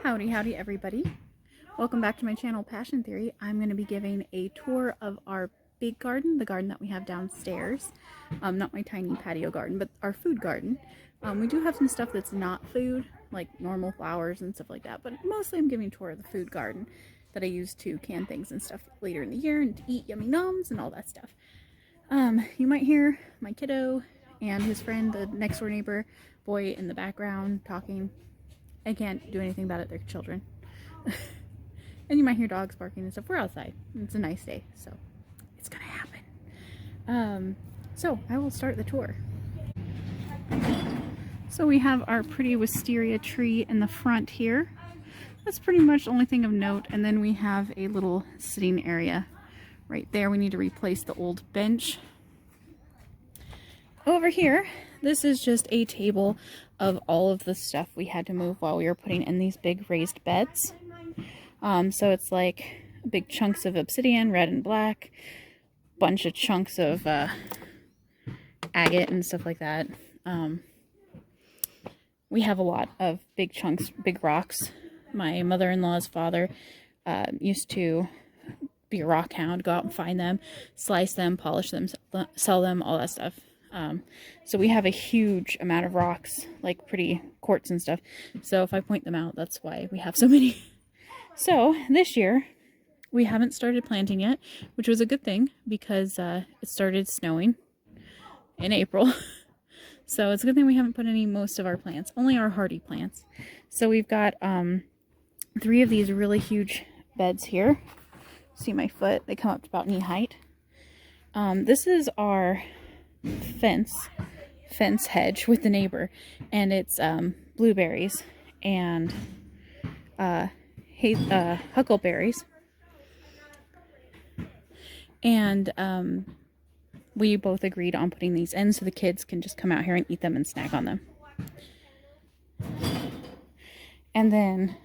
Howdy, howdy everybody. Welcome back to my channel, Passion Theory. I'm going to be giving a tour of our big garden, the garden that we have downstairs. Not my tiny patio garden, but our food garden. We do have some stuff that's not food, like normal flowers and stuff like that, but mostly I'm giving a tour of the food garden that I use to can things and stuff later in the year and to eat yummy nums and all that stuff. You might hear my kiddo and his friend, the next door neighbor boy, in the background talking. I can't do anything about it, they're children. And you might hear dogs barking and stuff. We're outside. It's a nice day, so it's gonna happen. So I will start the tour. So we have our pretty wisteria tree in the front here. That's pretty much the only thing of note. And then we have a little sitting area right there. We need to replace the old bench. Over here, this is just a table of all of the stuff we had to move while we were putting in these big raised beds. So it's like big chunks of obsidian, red and black, bunch of chunks of agate and stuff like that. We have a lot of big chunks, big rocks. My mother-in-law's father used to be a rock hound, go out and find them, slice them, polish them, sell them, all that stuff. So we have a huge amount of rocks, like pretty quartz and stuff. So if I point them out, that's why we have so many. So this year we haven't started planting yet, which was a good thing because it started snowing in April. So it's a good thing we haven't put most of our plants, only our hardy plants. So we've got 3 of these really huge beds here. See my foot? They come up to about knee height. This is our fence hedge with the neighbor, and it's blueberries and huckleberries, and we both agreed on putting these in so the kids can just come out here and eat them and snack on them. And then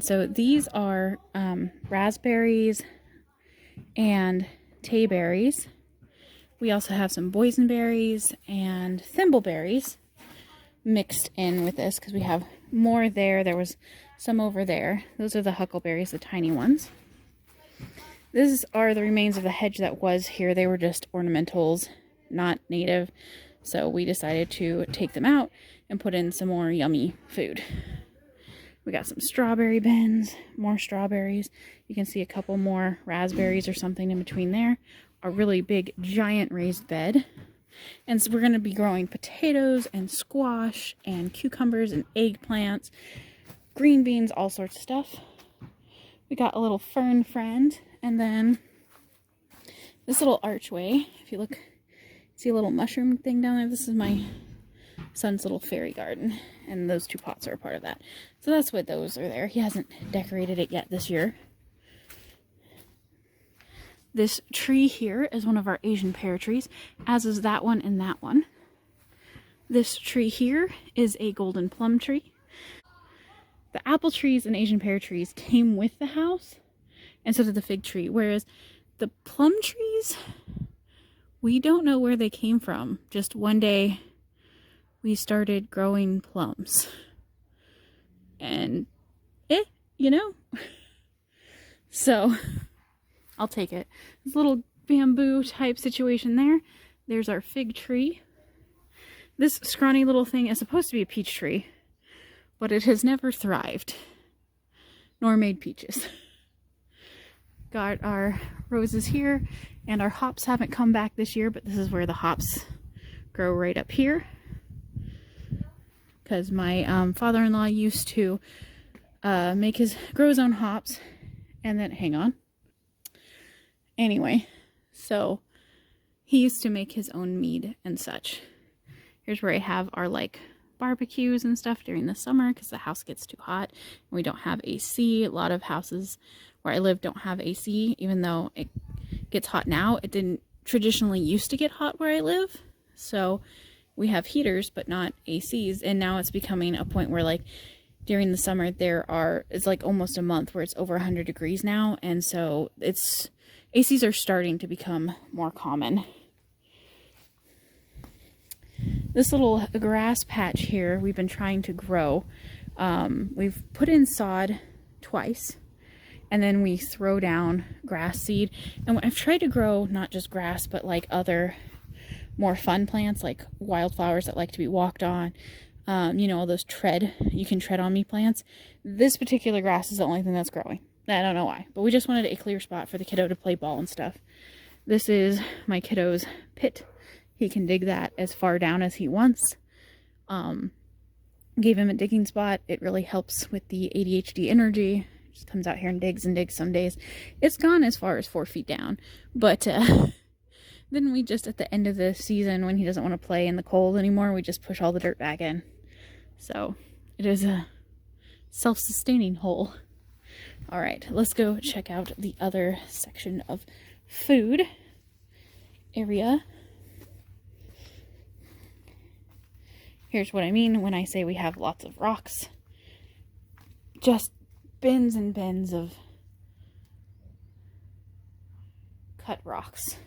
so these are raspberries and tayberries. We also have some boysenberries and thimbleberries mixed in with this because we have more there. There was some over there. Those are the huckleberries, the tiny ones. These are the remains of the hedge that was here. They were just ornamentals, not native. So we decided to take them out and put in some more yummy food. We got some strawberry bins, more strawberries. You can see a couple more raspberries or something in between there. A really big, giant raised bed. And so we're going to be growing potatoes and squash and cucumbers and eggplants, green beans, all sorts of stuff. We got a little fern friend. And then this little archway, if you look, see a little mushroom thing down there? This is my son's little fairy garden. And those 2 pots are a part of that. So that's what those are there. He hasn't decorated it yet this year. This tree here is one of our Asian pear trees, as is that one and that one. This tree here is a golden plum tree. The apple trees and Asian pear trees came with the house, and so did the fig tree, whereas the plum trees, we don't know where they came from. Just one day we started growing plums. And so I'll take it. This little bamboo type situation there. There's our fig tree. This scrawny little thing is supposed to be a peach tree, but it has never thrived, nor made peaches. Got our roses here, and our hops haven't come back this year, but this is where the hops grow, right up here. Because my father-in-law used to grow his own hops, and then, hang on. Anyway, so he used to make his own mead and such. Here's where I have our barbecues and stuff during the summer because the house gets too hot and we don't have AC. A lot of houses where I live don't have AC, even though it gets hot now. It didn't traditionally used to get hot where I live. So we have heaters but not ACs, and now it's becoming a point where during the summer it's almost a month where it's over 100 degrees now, and so ACs are starting to become more common. This little grass patch here we've been trying to grow. We've put in sod twice, and then we throw down grass seed. And I've tried to grow not just grass, but like other more fun plants, like wildflowers that like to be walked on. You know, all those you can tread on me plants. This particular grass is the only thing that's growing. I don't know why, but we just wanted a clear spot for the kiddo to play ball and stuff. This is my kiddo's pit. He can dig that as far down as he wants. Gave him a digging spot. It really helps with the ADHD energy. Just comes out here and digs some days. It's gone as far as 4 feet down, but then we just, at the end of the season, when he doesn't want to play in the cold anymore, we just push all the dirt back in. So it is a self-sustaining hole. All right, let's go check out the other section of food area. Here's what I mean when I say we have lots of rocks. Just bins and bins of cut rocks.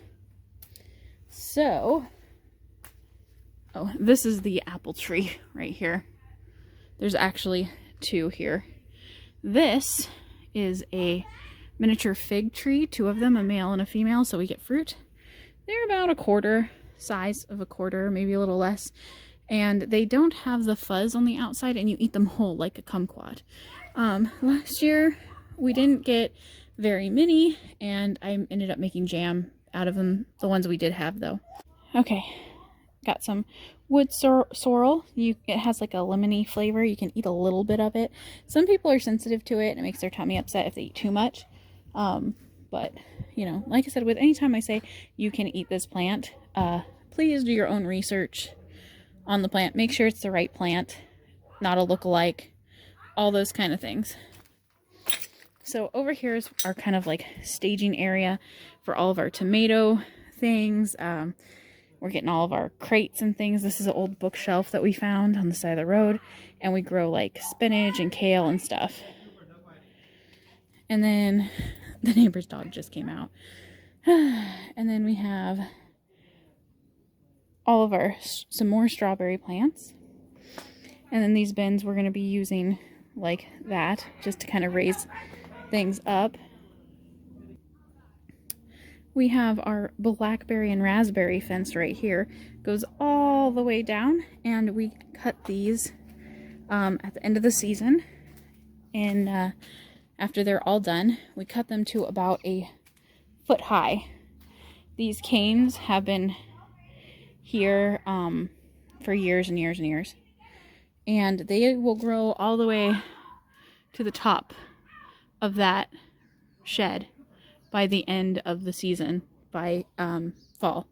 So, oh, this is the apple tree right here. There's actually 2 here. This is a miniature fig tree, 2 of them, a male and a female, so we get fruit. They're about a quarter, size of a quarter, maybe a little less. And they don't have the fuzz on the outside, and you eat them whole like a kumquat. Last year we didn't get very many, and I ended up making jam out of them, the ones we did have though. Okay, got some wood sorrel. It has like a lemony flavor. You can eat a little bit of it. Some people are sensitive to it, and it makes their tummy upset if they eat too much. But you know, like I said, with any time I say you can eat this plant, please do your own research on the plant. Make sure it's the right plant, not a look-alike, all those kind of things. So over here is our kind of like staging area for all of our tomato things. We're getting all of our crates and things. This is an old bookshelf that we found on the side of the road, and we grow like spinach and kale and stuff. And then the neighbor's dog just came out. And then we have all of some more strawberry plants. And then these bins we're going to be using like that, just to kind of raise things up. We have our blackberry and raspberry fence right here. Goes all the way down, and we cut these at the end of the season. And after they're all done, we cut them to about a foot high. These canes have been here for years and years and years, and they will grow all the way to the top of that shed by the end of the season, by fall.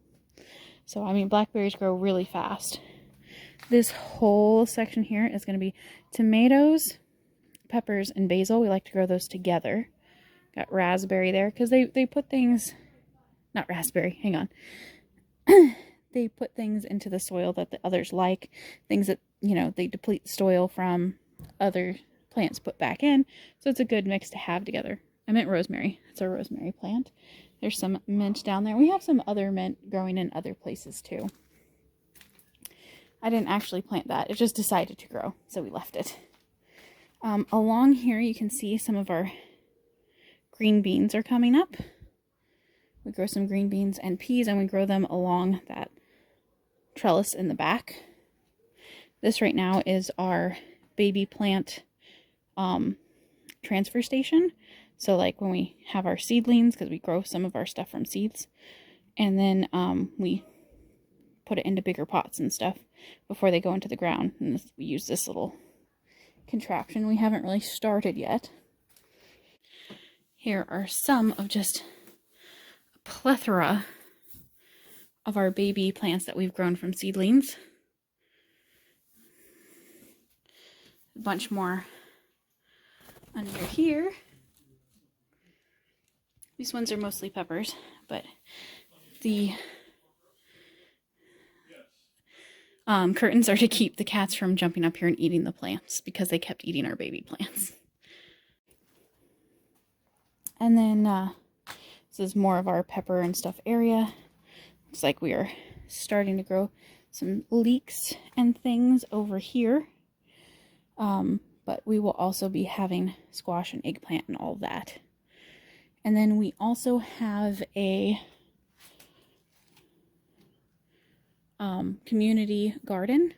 So I mean, blackberries grow really fast. This whole section here is going to be tomatoes, peppers, and basil. We like to grow those together. Got raspberry there because they put things, not raspberry, hang on. They put things into the soil that the others like, things that, you know, they deplete the soil from, other plants put back in. So it's a good mix to have together. I meant rosemary. It's a rosemary plant. There's some mint down there. We have some other mint growing in other places too. I didn't actually plant that. It just decided to grow, so we left it. Along here you can see some of our green beans are coming up. We grow some green beans and peas, and we grow them along that trellis in the back. This right now is our baby plant transfer station. So like when we have our seedlings, because we grow some of our stuff from seeds, and then we put it into bigger pots and stuff before they go into the ground. And we use this little contraption. We haven't really started yet. Here are some of just a plethora of our baby plants that we've grown from seedlings. A bunch more under here. These ones are mostly peppers, but the curtains are to keep the cats from jumping up here and eating the plants, because they kept eating our baby plants. And then this is more of our pepper and stuff area. Looks like we are starting to grow some leeks and things over here. But we will also be having squash and eggplant and all that. And then we also have a community garden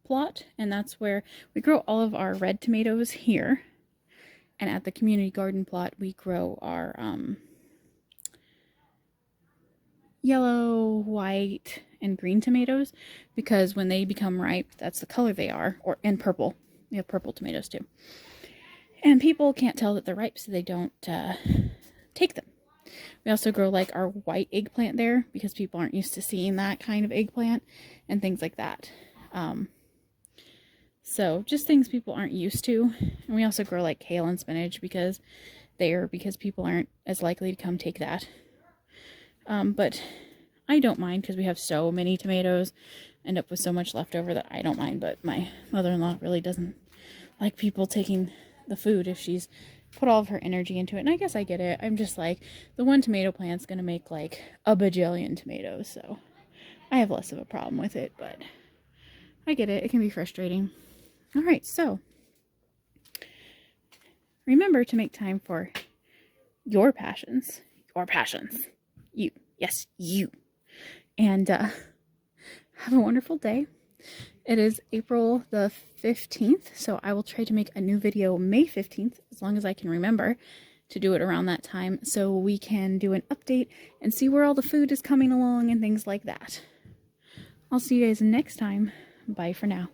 plot, and that's where we grow all of our red tomatoes here. And at the community garden plot, we grow our yellow, white, and green tomatoes, because when they become ripe, that's the color they are, and purple. We have purple tomatoes too. And people can't tell that they're ripe, so they don't take them. We also grow like our white eggplant there, because people aren't used to seeing that kind of eggplant and things like that. So just things people aren't used to. And we also grow like kale and spinach because people aren't as likely to come take that. But I don't mind because we have so many tomatoes, end up with so much leftover that I don't mind. But my mother-in-law really doesn't like people taking the food if she's put all of her energy into it. And I guess I get it. I'm just like, the one tomato plant's gonna make like a bajillion tomatoes, so I have less of a problem with it, but I get it. It can be frustrating. All right, so remember to make time for your passions. Your passions. You. Yes, you. And have a wonderful day. It is April the 15th, so I will try to make a new video May 15th, as long as I can remember to do it around that time, so we can do an update and see where all the food is coming along and things like that. I'll see you guys next time. Bye for now.